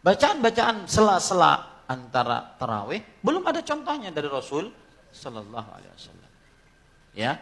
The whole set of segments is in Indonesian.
Bacaan-bacaan sela-sela antara tarawih belum ada contohnya dari Rasul sallallahu alaihi wasallam. Ya.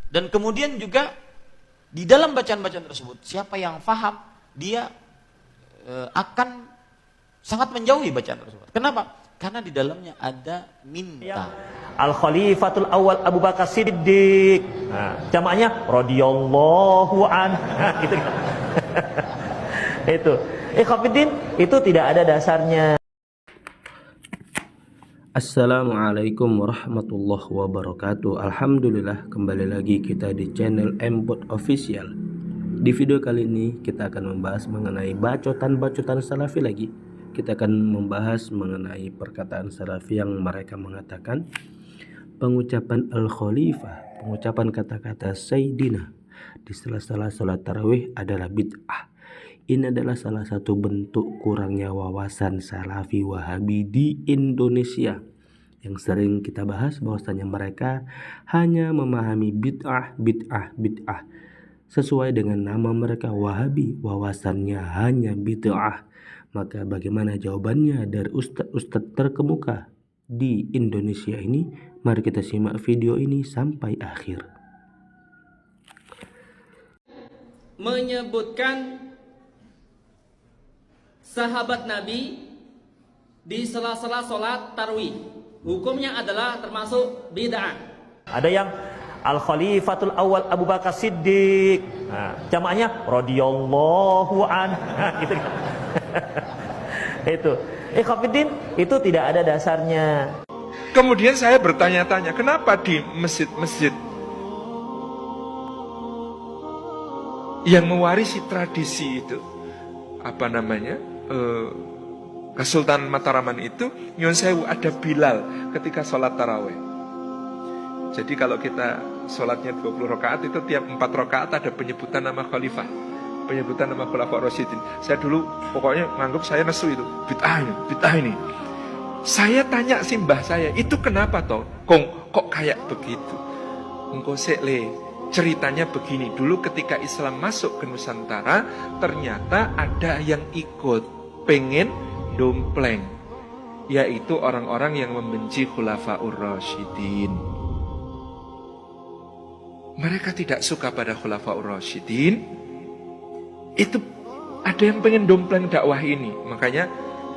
Dan kemudian juga di dalam bacaan-bacaan tersebut, siapa yang faham, dia akan sangat menjauhi bacaan tersebut. Kenapa? Karena di dalamnya ada minta. Al-Khalifatul Awal Abu Bakar Siddiq. Nah, jamaknya radhiyallahu an. Nah, gitu. Itu. Ikhwatiddin, itu tidak ada dasarnya. Assalamualaikum warahmatullahi wabarakatuh. Alhamdulillah, kembali lagi kita di channel Mbot Official. Di video kali ini kita akan membahas mengenai bacotan-bacotan salafi lagi. Kita akan membahas mengenai perkataan salafi yang mereka mengatakan pengucapan Al-Khalifah, pengucapan kata-kata Sayyidina di sela-sela salat tarawih adalah bid'ah. Ini adalah salah satu bentuk kurangnya wawasan salafi wahabi di Indonesia. Yang sering kita bahas bahwasanya mereka hanya memahami bid'ah sesuai dengan nama mereka wahabi, wawasannya hanya bid'ah. Maka bagaimana jawabannya dari ustadz-ustadz terkemuka di Indonesia ini? Mari kita simak video ini sampai akhir. Menyebutkan sahabat Nabi di sela-sela sholat tarawih, hukumnya adalah termasuk bid'ah. Ada yang Al-Khalifatul Awal Abu Bakar Siddiq. Nah, jamaknya radhiyallahu an. Nah, gitu. Itu. Ikhwatiddin, itu tidak ada dasarnya. Kemudian saya bertanya-tanya, kenapa di masjid-masjid yang mewarisi tradisi itu, apa namanya, Kesultanan Mataraman itu, nyuwun sewu, ada Bilal ketika sholat tarawih. Jadi kalau kita sholatnya 20 rakaat itu tiap 4 rakaat ada penyebutan nama khalifah, penyebutan nama Khulafaur Rasyidin. Saya dulu pokoknya nganggap saya nesu itu bid'ah ini. Saya tanya si mbah saya, itu kenapa toh? Kok kayak begitu? Engko sekle, ceritanya begini. Dulu ketika Islam masuk ke Nusantara, ternyata ada yang ikut pengen dompleng, yaitu orang-orang yang membenci Khulafaur Rasyidin. Mereka tidak suka pada Khulafaur Rasyidin. Itu ada yang pengen dompleng dakwah ini. Makanya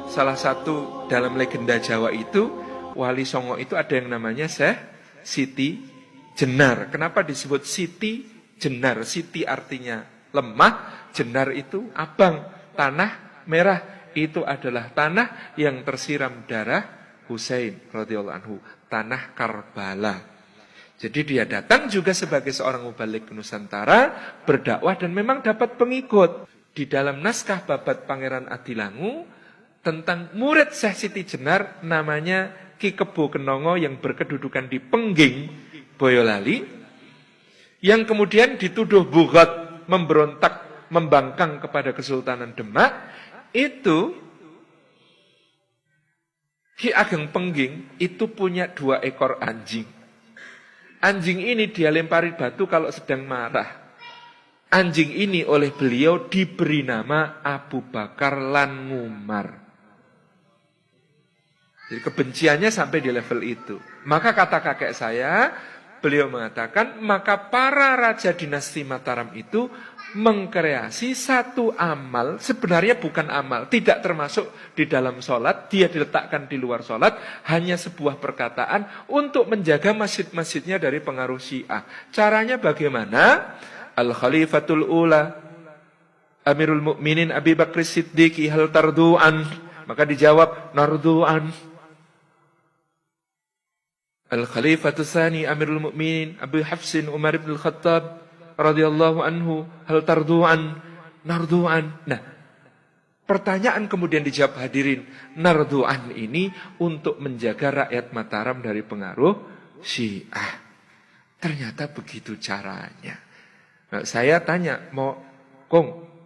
salah satu dalam legenda Jawa itu, Wali Songo itu ada yang namanya Syekh Siti Jenar. Kenapa disebut Siti Jenar? Siti artinya lemah, Jenar itu abang, tanah merah. Itu adalah tanah yang tersiram darah Husain radhiyallahu anhu, tanah Karbala. Jadi dia datang juga sebagai seorang mubalik ke Nusantara, berdakwah dan memang dapat pengikut. Di dalam naskah Babat Pangeran Adilangu tentang murid Syekh Siti Jenar namanya Ki Kebo Kenongo yang berkedudukan di Pengging, Boyolali, yang kemudian dituduh bughat, memberontak, membangkang kepada Kesultanan Demak. Itu Ki Ageng Pengging itu punya 2 ekor anjing. Anjing ini dia lempari batu kalau sedang marah. Anjing ini oleh beliau diberi nama Abu Bakar lan Ngumar. Jadi kebenciannya sampai di level itu. Maka kata kakek saya, beliau mengatakan, maka para raja dinasti Mataram itu mengkreasi satu amal, sebenarnya bukan amal, tidak termasuk di dalam sholat, dia diletakkan di luar sholat, hanya sebuah perkataan untuk menjaga masjid-masjidnya dari pengaruh Syiah. Caranya bagaimana? Al-Khalifatul Ula Amirul Mukminin Abi Bakr Siddiq hal tardu'an. Maka dijawab nardu'an. Al-Khalifatul Tsani Amirul Mukminin Abu Hafsin Umar ibn Khattab radhiyallahu anhu hal tardu'an, nardu'an. Nah, pertanyaan kemudian dijawab hadirin, nardu'an ini untuk menjaga rakyat Mataram dari pengaruh Syiah. Ternyata begitu caranya. Nah, saya tanya, mau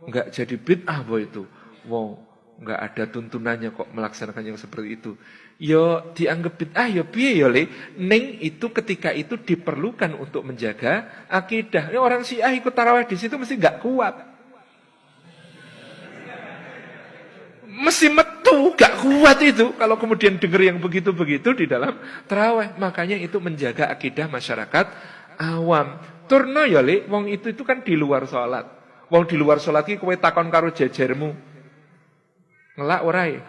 enggak jadi bid'ah boh itu? Wow, enggak ada tuntunannya kok melaksanakan yang seperti itu. Yo dianggap bid'ah yo piye yo le. Ning itu ketika itu diperlukan untuk menjaga akidah. Ya, orang Syiah ikut tarawih di situ mesti enggak kuat. mesti metu, gak kuat itu kalau kemudian denger yang begitu-begitu di dalam tarawih. Makanya itu menjaga akidah masyarakat awam. Turno ya Le, wong itu kan di luar sholat. Wong di luar sholat ki kowe takon karo jejermu. Ngelak ora e?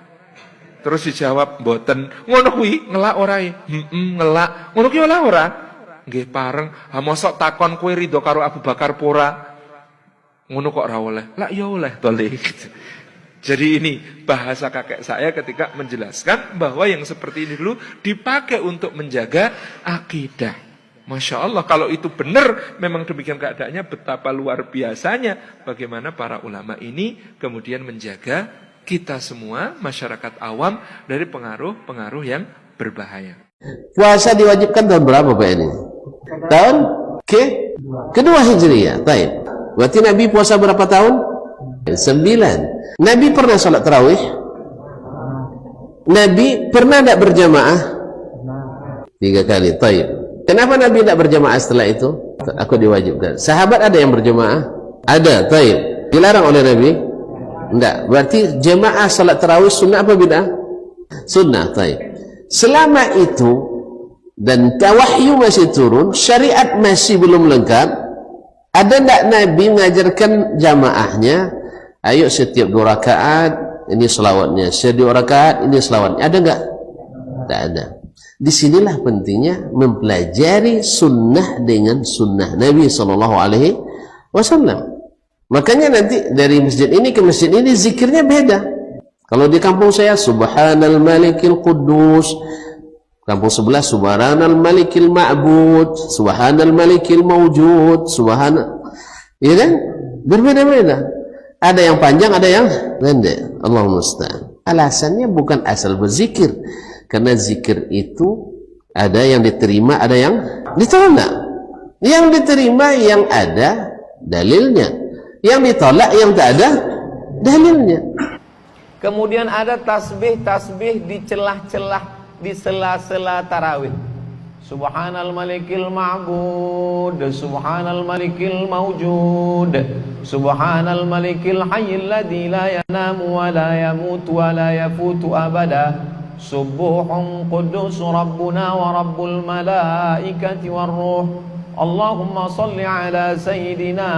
Terus dijawab mboten. Ngono kuwi ngelak ora e? Ngelak. Ngono ki ora. Nggih pareng. Ha mosok takon kowe ridho karo Abu Bakar pora. Ngono kok ora oleh. Lah ya oleh to Le. Jadi ini bahasa kakek saya ketika menjelaskan bahwa yang seperti ini dulu dipakai untuk menjaga akidah. Masya Allah, kalau itu benar, memang demikian keadaannya, betapa luar biasanya bagaimana para ulama ini kemudian menjaga kita semua, masyarakat awam, dari pengaruh-pengaruh yang berbahaya. Puasa diwajibkan tahun berapa Pak ini? Tahun kedua Hijriyah. Baik. Berarti Nabi puasa berapa tahun? 9. Nabi pernah sholat tarawih? Nabi pernah tidak berjamaah? 3 kali. Baik. Kenapa Nabi tidak berjamaah setelah itu? Aku diwajibkan. Sahabat ada yang berjamaah? Ada. Baik. Dilarang oleh Nabi? Tidak. Berarti jamaah salat tarawih sunnah apa bid'ah? Sunnah. Baik. Selama itu dan wahyu masih turun, syariat masih belum lengkap, ada tidak Nabi mengajarkan jamaahnya, ayo setiap 2 rakaat ini selawatnya, setiap 2 rakaat ini selawatnya, ada enggak? Tidak ada. Disinilah pentingnya mempelajari sunnah dengan sunnah Nabi SAW. Makanya nanti dari masjid ini ke masjid ini zikirnya beda. Kalau di kampung saya Subhanal Malikil Quddus, kampung sebelah Subhanal Malikil Ma'bud, Subhanal Malikil Mawjud, ya kan? Berbeda-beda. Ada yang panjang, ada yang pendek. Allahumma musta'an. Alasannya bukan asal berzikir. Karena zikir itu ada yang diterima, ada yang ditolak. Yang diterima yang ada dalilnya. Yang ditolak yang tak ada dalilnya. Kemudian ada tasbih-tasbih di celah-celah, di sela-sela tarawih. Subhanal Malikil Ma'bud, Subhanal Malikil Mawjud, Subhanal Malikil Hayyil Ladzi la yanamu wa la yamutu wa la yafutu abada. Subuhun Quddus Rabbuna wa Rabbul Malaikati war Ruh. Allahumma salli ala Sayyidina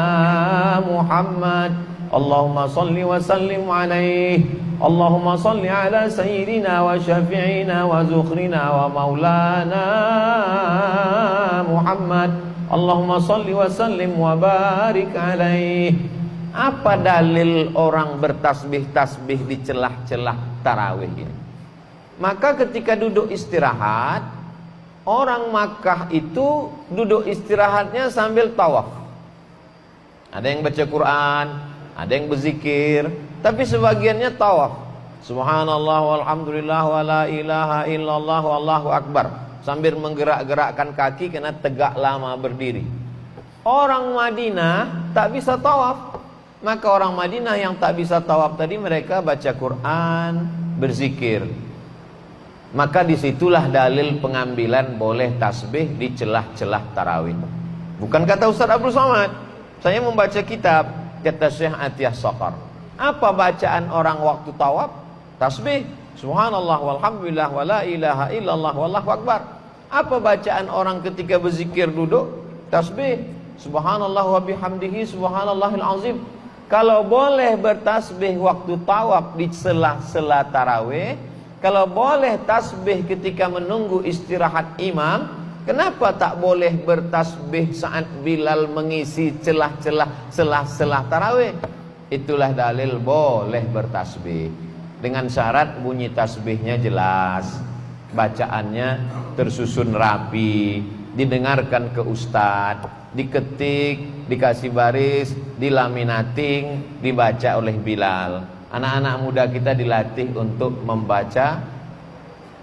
Muhammad. Allahumma salli wa sallim alaihi. Allahumma salli ala Sayyidina wa Syafi'ina wa Zukhrina wa Maulana Muhammad. Allahumma salli wa sallim wa barik alaihi. Apa dalil orang bertasbih-tasbih di celah-celah tarawih ini? Maka ketika duduk istirahat, orang Makkah itu duduk istirahatnya sambil tawaf. Ada yang baca Quran, ada yang berzikir, tapi sebagiannya tawaf. Subhanallah walhamdulillah wa la ilaha illallah wallahu akbar, sambil menggerak-gerakkan kaki karena tegak lama berdiri. Orang Madinah tak bisa tawaf. Maka orang Madinah yang tak bisa tawaf tadi, mereka baca Quran, berzikir. Maka disitulah dalil pengambilan boleh tasbih di celah-celah tarawih. Bukan kata Ustaz Abdul Somad. Saya membaca kitab, kata Syekh Atiyah Saqar. Apa bacaan orang waktu tawaf? Tasbih. Subhanallah walhamdulillah wa la ilaha illallah wallahu akbar. Apa bacaan orang ketika berzikir duduk? Tasbih. Subhanallah wa bihamdihi subhanallahil azim. Kalau boleh bertasbih waktu tawaf di sela-sela tarawih, kalau boleh tasbih ketika menunggu istirahat imam, kenapa tak boleh bertasbih saat Bilal mengisi celah-celah sela-sela tarawih? Itulah dalil boleh bertasbih. Dengan syarat bunyi tasbihnya jelas, bacaannya tersusun rapi, didengarkan ke ustadz, diketik, dikasih baris, dilaminating, dibaca oleh Bilal. Anak-anak muda kita dilatih untuk membaca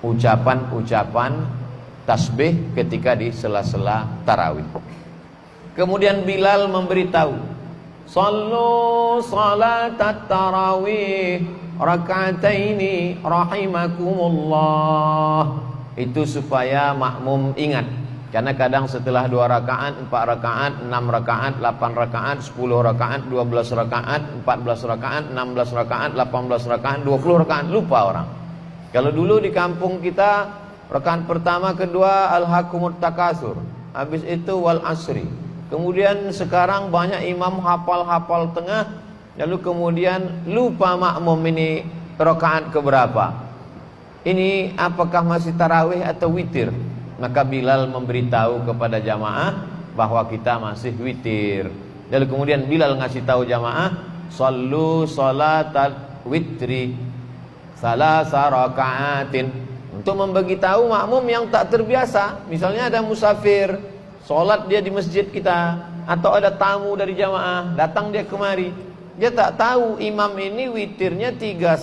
ucapan-ucapan tasbih ketika di sela-sela tarawih. Kemudian Bilal memberitahu, sallu salatat tarawih raka'ataini rahimakumullah. Itu supaya makmum ingat. Karena kadang setelah 2 rakaat, 4 rakaat, 6 rakaat, 8 rakaat, 10 rakaat, 12 rakaat, 14 rakaat, 16 rakaat, 18 rakaat, 20 rakaat, lupa orang. Kalau dulu di kampung kita, rakaat pertama, kedua, Alhaakumut Takasur. Habis itu wal asri. Kemudian sekarang banyak imam hafal-hafal tengah, lalu kemudian lupa makmum ini rakaat keberapa. Ini apakah masih tarawih atau witir? Maka Bilal memberitahu kepada jamaah bahwa kita masih witir. Lalu kemudian Bilal ngasih tahu jamaah, sallu salatal witri salasa raka'atin, untuk memberitahu makmum yang tak terbiasa. Misalnya ada musafir, sholat dia di masjid kita, atau ada tamu dari jamaah, datang dia kemari, dia tak tahu imam ini witirnya 3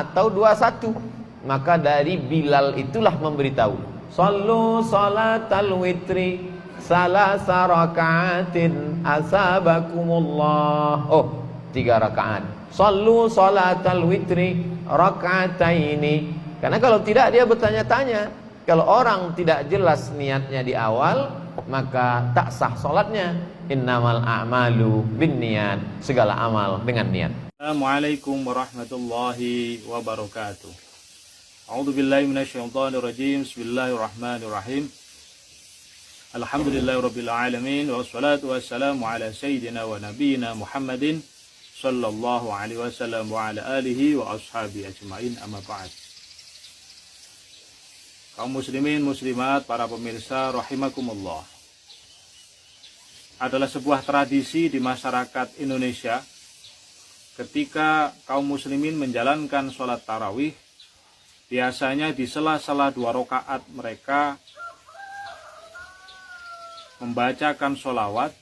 atau 21. Maka dari Bilal itulah memberitahu, sallu salatal witri salasa raka'atin asabakumullah. Oh, 3 rakaat. Sallu salatal witri raka'ataini. Karena kalau tidak dia bertanya-tanya. Kalau orang tidak jelas niatnya di awal, maka tak sah salatnya. Innamal a'malu binniyat. Segala amal dengan niat. Assalamualaikum warahmatullahi wabarakatuh. A'udzubillahi minasyaitonirrajim. Bismillahirrahmanirrahim. Alhamdulillahirabbil alamin wassalatu wassalamu ala sayyidina wa nabiyyina Muhammadin sallallahu alaihi wasallam wa ala alihi wa ashabihi ajmain, amma ba'd. Kaum muslimin muslimat, para pemirsa rahimakumullah. Adalah sebuah tradisi di masyarakat Indonesia ketika kaum muslimin menjalankan sholat tarawih, biasanya di sela-sela 2 rakaat mereka membacakan sholawat.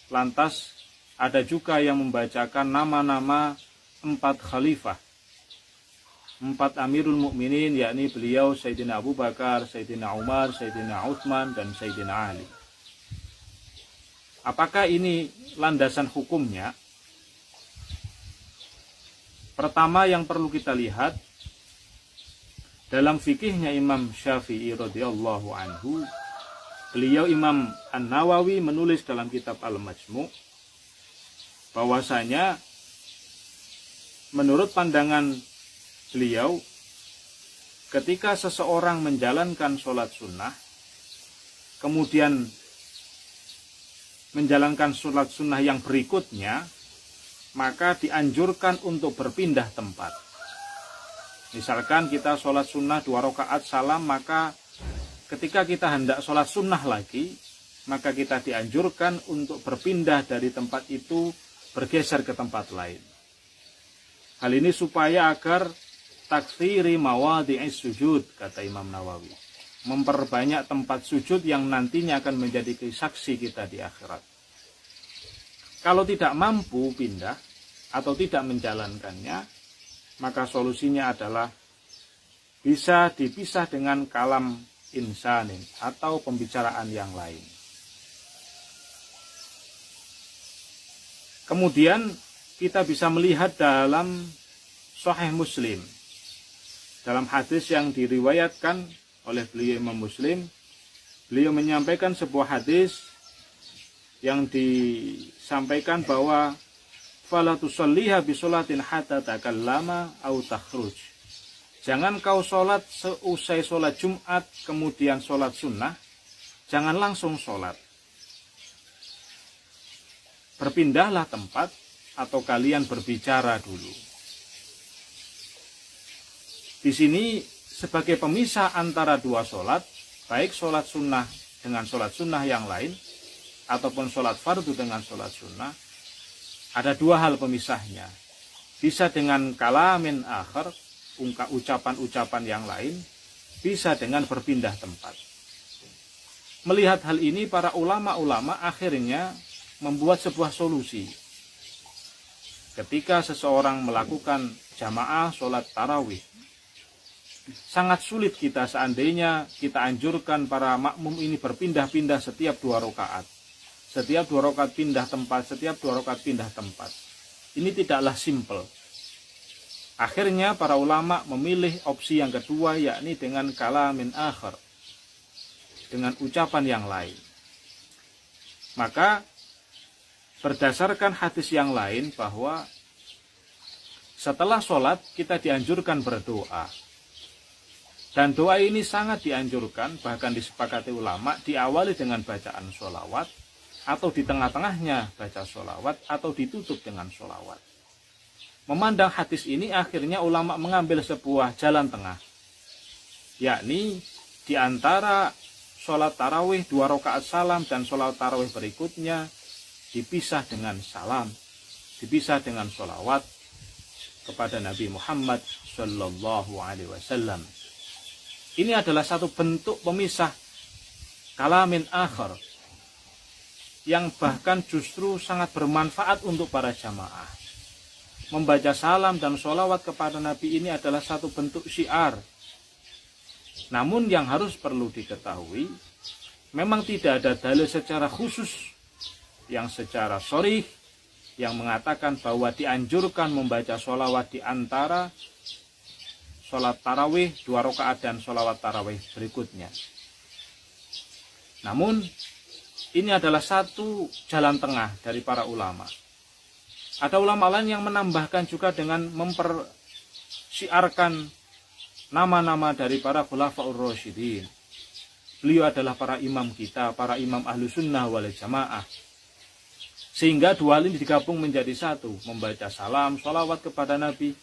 Lantas ada juga yang membacakan nama-nama 4 khalifah, 4 Amirul Mukminin, yakni beliau Sayyidina Abu Bakar, Sayyidina Umar, Sayyidina Utsman, dan Sayyidina Ali. Apakah ini landasan hukumnya? Pertama yang perlu kita lihat, dalam fikihnya Imam Syafi'i radhiyallahu anhu, beliau Imam An-Nawawi menulis dalam kitab Al-Majmu' bahwasanya menurut pandangan beliau, ketika seseorang menjalankan sholat sunnah, kemudian menjalankan sholat sunnah yang berikutnya, maka dianjurkan untuk berpindah tempat. Misalkan kita sholat sunnah 2 rakaat salam, maka ketika kita hendak sholat sunnah lagi, maka kita dianjurkan untuk berpindah dari tempat itu, bergeser ke tempat lain. Hal ini supaya agar taktsiri mawadhi'is sujud, kata Imam Nawawi, memperbanyak tempat sujud yang nantinya akan menjadi saksi kita di akhirat. Kalau tidak mampu pindah atau tidak menjalankannya, maka solusinya adalah bisa dipisah dengan kalam insanin atau pembicaraan yang lain. Kemudian kita bisa melihat dalam Sahih Muslim, dalam hadis yang diriwayatkan oleh beliau Imam Muslim, beliau menyampaikan sebuah hadis yang disampaikan bahwa fala tusalliha bi sholatin hatta takallama au takhruj. Jangan kau sholat seusai sholat Jumat kemudian sholat sunnah, jangan langsung sholat. Berpindahlah tempat atau kalian berbicara dulu. Di sini sebagai pemisah antara 2 sholat, baik sholat sunnah dengan sholat sunnah yang lain, ataupun sholat fardu dengan sholat sunnah, ada 2 hal pemisahnya. Bisa dengan kalamin akhir, ucapan-ucapan yang lain, bisa dengan berpindah tempat. Melihat hal ini, para ulama-ulama akhirnya membuat sebuah solusi. Ketika seseorang melakukan jamaah sholat tarawih, sangat sulit kita seandainya kita anjurkan para makmum ini berpindah-pindah setiap 2 rakaat. Setiap 2 rakaat pindah tempat, setiap 2 rakaat pindah tempat. Ini tidaklah simple. Akhirnya para ulama memilih opsi yang kedua, yakni dengan kalamin akhir. dengan ucapan yang lain. Maka berdasarkan hadis yang lain bahwa setelah sholat kita dianjurkan berdoa. Dan doa ini sangat dianjurkan, bahkan disepakati ulama, diawali dengan bacaan sholawat, atau di tengah-tengahnya baca sholawat, atau ditutup dengan sholawat. Memandang hadis ini, akhirnya ulama mengambil sebuah jalan tengah, yakni di antara sholat tarawih 2 rakaat salam dan sholat tarawih berikutnya dipisah dengan salam, dipisah dengan sholawat kepada Nabi Muhammad Sallallahu Alaihi Wasallam. Ini adalah satu bentuk pemisah kalamin akhir yang bahkan justru sangat bermanfaat untuk para jamaah. Membaca salam dan sholawat kepada Nabi ini adalah satu bentuk syiar. Namun yang harus perlu diketahui, memang tidak ada dalil secara khusus yang secara sharih yang mengatakan bahwa dianjurkan membaca sholawat di antara sholat tarawih 2 rakaat dan sholawat tarawih berikutnya. Namun ini adalah satu jalan tengah dari para ulama. Ada ulama lain yang menambahkan juga dengan mempersiarkan nama-nama dari para khulafaur rasyidin. Beliau adalah para imam kita, para imam ahlu sunnah wal jamaah. Sehingga dua hal ini digabung menjadi satu, membaca salam, sholawat kepada Nabi,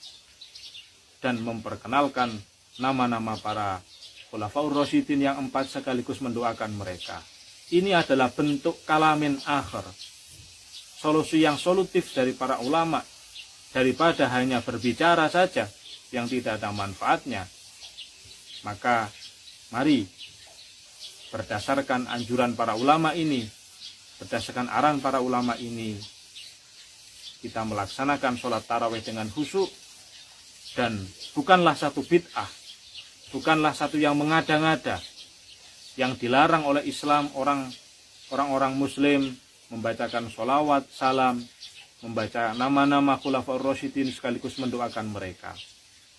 dan memperkenalkan nama-nama para khulafaur rasyidin yang 4 sekaligus mendoakan mereka. Ini adalah bentuk kalamin akhir, solusi yang solutif dari para ulama, daripada hanya berbicara saja yang tidak ada manfaatnya. Maka mari berdasarkan anjuran para ulama ini, berdasarkan arahan para ulama ini, kita melaksanakan sholat tarawih dengan khusyuk. Dan bukanlah satu bid'ah, bukanlah satu yang mengada-ngada, yang dilarang oleh Islam orang-orang muslim membacakan sholawat, salam, membaca nama-nama khulafaur rasyidin sekaligus mendoakan mereka.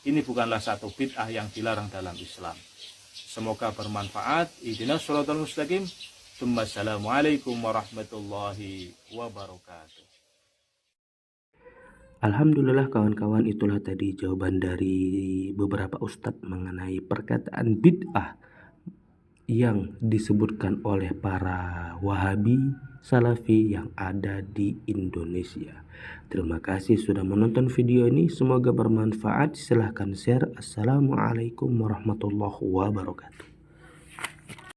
Ini bukanlah satu bid'ah yang dilarang dalam Islam. Semoga bermanfaat. Ihdinas shiratal mustaqim. Assalamualaikum warahmatullahi wabarakatuh. Alhamdulillah kawan-kawan, itulah tadi jawaban dari beberapa ustadz mengenai perkataan bid'ah yang disebutkan oleh para Wahabi Salafi yang ada di Indonesia. Terima kasih sudah menonton video ini, semoga bermanfaat. Silahkan share. Assalamualaikum warahmatullahi wabarakatuh.